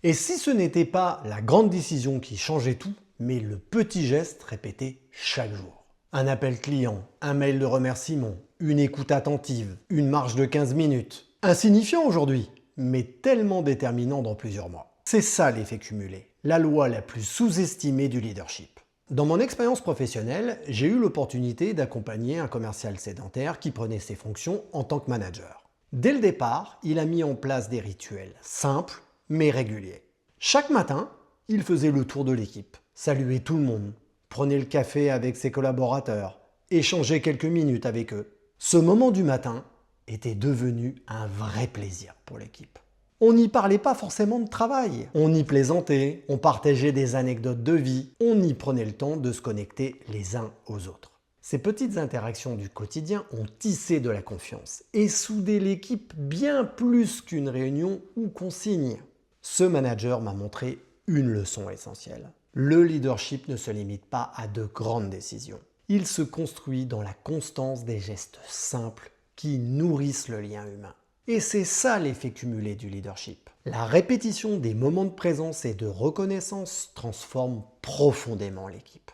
Et si ce n'était pas la grande décision qui changeait tout, mais le petit geste répété chaque jour. Un appel client, un mail de remerciement, une écoute attentive, une marche de 15 minutes. Insignifiant aujourd'hui, mais tellement déterminant dans plusieurs mois. C'est ça l'effet cumulé, la loi la plus sous-estimée du leadership. Dans mon expérience professionnelle, j'ai eu l'opportunité d'accompagner un commercial sédentaire qui prenait ses fonctions en tant que manager. Dès le départ, il a mis en place des rituels simples mais réguliers. Chaque matin, il faisait le tour de l'équipe, saluait tout le monde, prenait le café avec ses collaborateurs, échangeait quelques minutes avec eux. Ce moment du matin était devenu un vrai plaisir pour l'équipe. On n'y parlait pas forcément de travail, on y plaisantait, on partageait des anecdotes de vie, on y prenait le temps de se connecter les uns aux autres. Ces petites interactions du quotidien ont tissé de la confiance et soudé l'équipe bien plus qu'une réunion ou consigne. Ce manager m'a montré une leçon essentielle. Le leadership ne se limite pas à de grandes décisions. Il se construit dans la constance des gestes simples qui nourrissent le lien humain. Et c'est ça l'effet cumulé du leadership. La répétition des moments de présence et de reconnaissance transforme profondément l'équipe.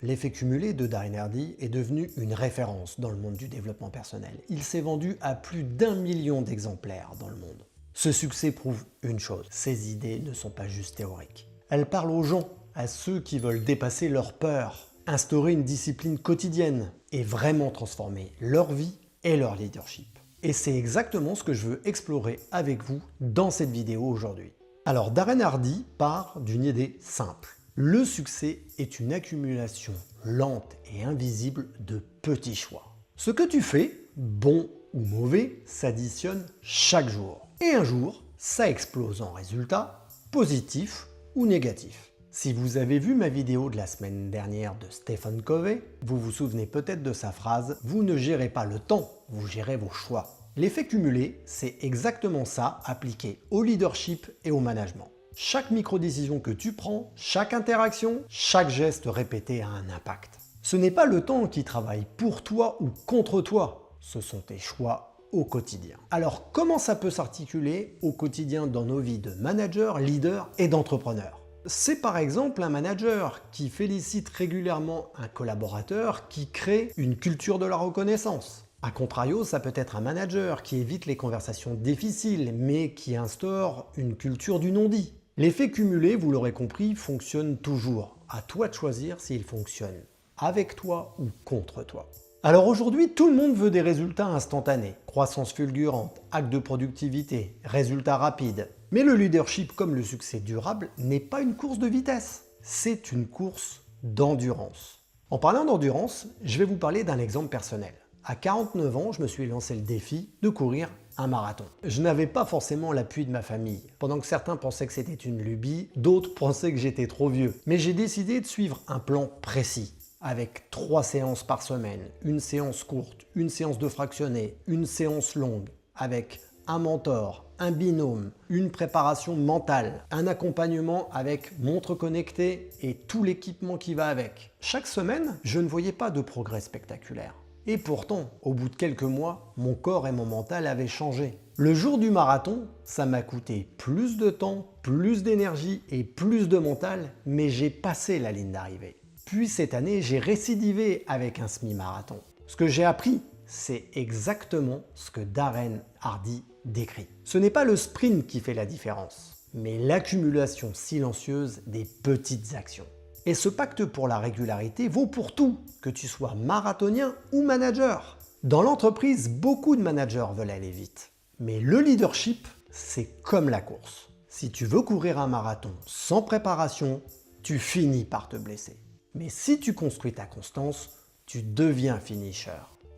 L'effet cumulé de Darren Hardy est devenu une référence dans le monde du développement personnel. Il s'est vendu à plus d'1 million d'exemplaires dans le monde. Ce succès prouve une chose, ces idées ne sont pas juste théoriques. Elles parlent aux gens, à ceux qui veulent dépasser leur peur, instaurer une discipline quotidienne et vraiment transformer leur vie et leur leadership. Et c'est exactement ce que je veux explorer avec vous dans cette vidéo aujourd'hui. Alors Darren Hardy part d'une idée simple. Le succès est une accumulation lente et invisible de petits choix. Ce que tu fais, bon ou mauvais, s'additionne chaque jour. Et un jour, ça explose en résultats positifs ou négatifs. Si vous avez vu ma vidéo de la semaine dernière de Stephen Covey, vous vous souvenez peut-être de sa phrase « Vous ne gérez pas le temps, vous gérez vos choix ». L'effet cumulé, c'est exactement ça appliqué au leadership et au management. Chaque micro-décision que tu prends, chaque interaction, chaque geste répété a un impact. Ce n'est pas le temps qui travaille pour toi ou contre toi, ce sont tes choix au quotidien. Alors comment ça peut s'articuler au quotidien dans nos vies de manager, leader et d'entrepreneur? C'est par exemple un manager qui félicite régulièrement un collaborateur qui crée une culture de la reconnaissance. A contrario, ça peut être un manager qui évite les conversations difficiles mais qui instaure une culture du non-dit. L'effet cumulé, vous l'aurez compris, fonctionne toujours. À toi de choisir s'il fonctionne avec toi ou contre toi. Alors aujourd'hui, tout le monde veut des résultats instantanés. Croissance fulgurante, acte de productivité, résultats rapides. Mais le leadership comme le succès durable n'est pas une course de vitesse. C'est une course d'endurance. En parlant d'endurance, je vais vous parler d'un exemple personnel. À 49 ans, je me suis lancé le défi de courir un marathon. Je n'avais pas forcément l'appui de ma famille. Pendant que certains pensaient que c'était une lubie, d'autres pensaient que j'étais trop vieux. Mais j'ai décidé de suivre un plan précis, avec 3 séances par semaine, une séance courte, une séance de fractionné, une séance longue, avec un mentor, un binôme, une préparation mentale, un accompagnement avec montre connectée et tout l'équipement qui va avec. Chaque semaine, je ne voyais pas de progrès spectaculaire. Et pourtant, au bout de quelques mois, mon corps et mon mental avaient changé. Le jour du marathon, ça m'a coûté plus de temps, plus d'énergie et plus de mental, mais j'ai passé la ligne d'arrivée. Puis cette année, j'ai récidivé avec un semi-marathon. Ce que j'ai appris, c'est exactement ce que Darren Hardy décrit. Ce n'est pas le sprint qui fait la différence, mais l'accumulation silencieuse des petites actions. Et ce pacte pour la régularité vaut pour tout, que tu sois marathonien ou manager. Dans l'entreprise, beaucoup de managers veulent aller vite. Mais le leadership, c'est comme la course. Si tu veux courir un marathon sans préparation, tu finis par te blesser. Mais si tu construis ta constance, tu deviens finisher.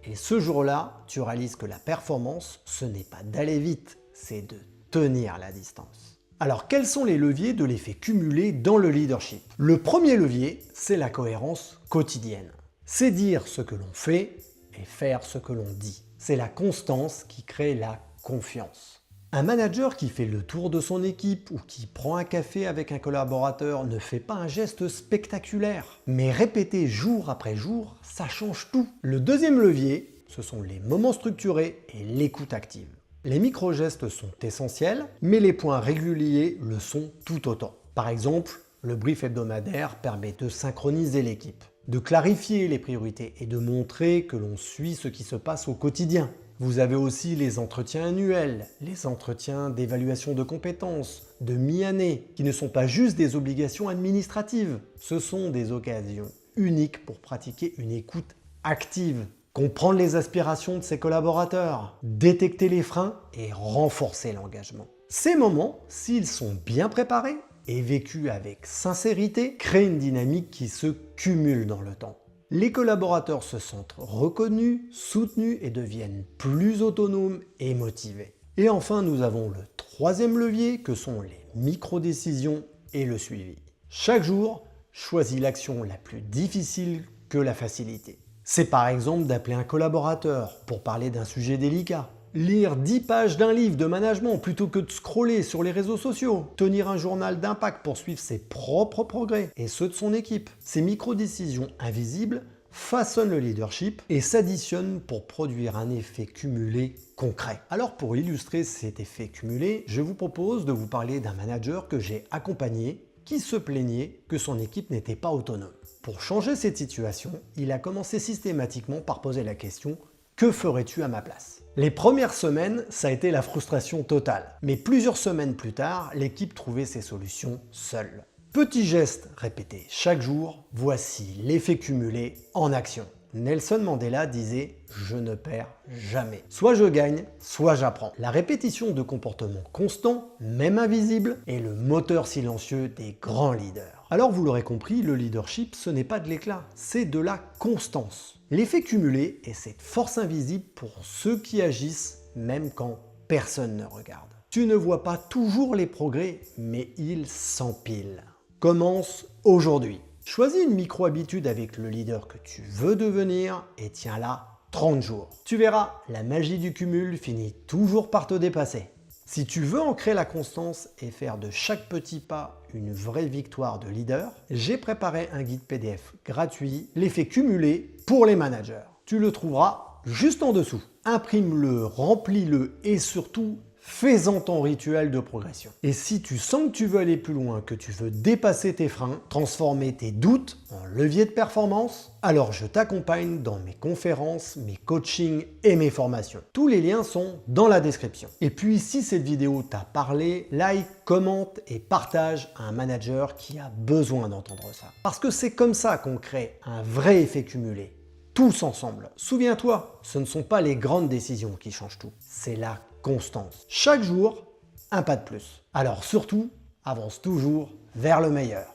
Et ce jour-là, tu réalises que la performance, ce n'est pas d'aller vite, c'est de tenir la distance. Alors, quels sont les leviers de l'effet cumulé dans le leadership? Le premier levier, c'est la cohérence quotidienne. C'est dire ce que l'on fait et faire ce que l'on dit. C'est la constance qui crée la confiance. Un manager qui fait le tour de son équipe ou qui prend un café avec un collaborateur ne fait pas un geste spectaculaire, mais répété jour après jour, ça change tout. Le deuxième levier, ce sont les moments structurés et l'écoute active. Les micro-gestes sont essentiels, mais les points réguliers le sont tout autant. Par exemple, le brief hebdomadaire permet de synchroniser l'équipe, de clarifier les priorités et de montrer que l'on suit ce qui se passe au quotidien. Vous avez aussi les entretiens annuels, les entretiens d'évaluation de compétences, de mi-année, qui ne sont pas juste des obligations administratives. Ce sont des occasions uniques pour pratiquer une écoute active, comprendre les aspirations de ses collaborateurs, détecter les freins et renforcer l'engagement. Ces moments, s'ils sont bien préparés et vécus avec sincérité, créent une dynamique qui se cumule dans le temps. Les collaborateurs se sentent reconnus, soutenus et deviennent plus autonomes et motivés. Et enfin, nous avons le troisième levier que sont les micro-décisions et le suivi. Chaque jour, choisis l'action la plus difficile que la facilité. C'est par exemple d'appeler un collaborateur pour parler d'un sujet délicat. Lire 10 pages d'un livre de management plutôt que de scroller sur les réseaux sociaux. Tenir un journal d'impact pour suivre ses propres progrès et ceux de son équipe. Ces micro-décisions invisibles façonnent le leadership et s'additionnent pour produire un effet cumulé concret. Alors pour illustrer cet effet cumulé, je vous propose de vous parler d'un manager que j'ai accompagné qui se plaignait que son équipe n'était pas autonome. Pour changer cette situation, il a commencé systématiquement par poser la question « Que ferais-tu à ma place ?» Les premières semaines, ça a été la frustration totale. Mais plusieurs semaines plus tard, l'équipe trouvait ses solutions seule. Petit geste répété chaque jour, voici l'effet cumulé en action. Nelson Mandela disait « Je ne perds jamais. Soit je gagne, soit j'apprends ». La répétition de comportements constants, même invisibles, est le moteur silencieux des grands leaders. Alors vous l'aurez compris, le leadership, ce n'est pas de l'éclat, c'est de la constance. L'effet cumulé est cette force invisible pour ceux qui agissent, même quand personne ne regarde. Tu ne vois pas toujours les progrès, mais ils s'empilent. Commence aujourd'hui. Choisis une micro-habitude avec le leader que tu veux devenir et tiens-la 30 jours. Tu verras, la magie du cumul finit toujours par te dépasser. Si tu veux ancrer la constance et faire de chaque petit pas une vraie victoire de leader, j'ai préparé un guide PDF gratuit, l'effet cumulé pour les managers. Tu le trouveras juste en dessous. Imprime-le, remplis-le et surtout, fais-en ton rituel de progression. Et si tu sens que tu veux aller plus loin, que tu veux dépasser tes freins, transformer tes doutes en levier de performance, alors je t'accompagne dans mes conférences, mes coachings et mes formations. Tous les liens sont dans la description. Et puis si cette vidéo t'a parlé, like, commente et partage à un manager qui a besoin d'entendre ça. Parce que c'est comme ça qu'on crée un vrai effet cumulé. Tous ensemble. Souviens-toi, ce ne sont pas les grandes décisions qui changent tout, c'est la constance. Chaque jour, un pas de plus. Alors surtout, avance toujours vers le meilleur.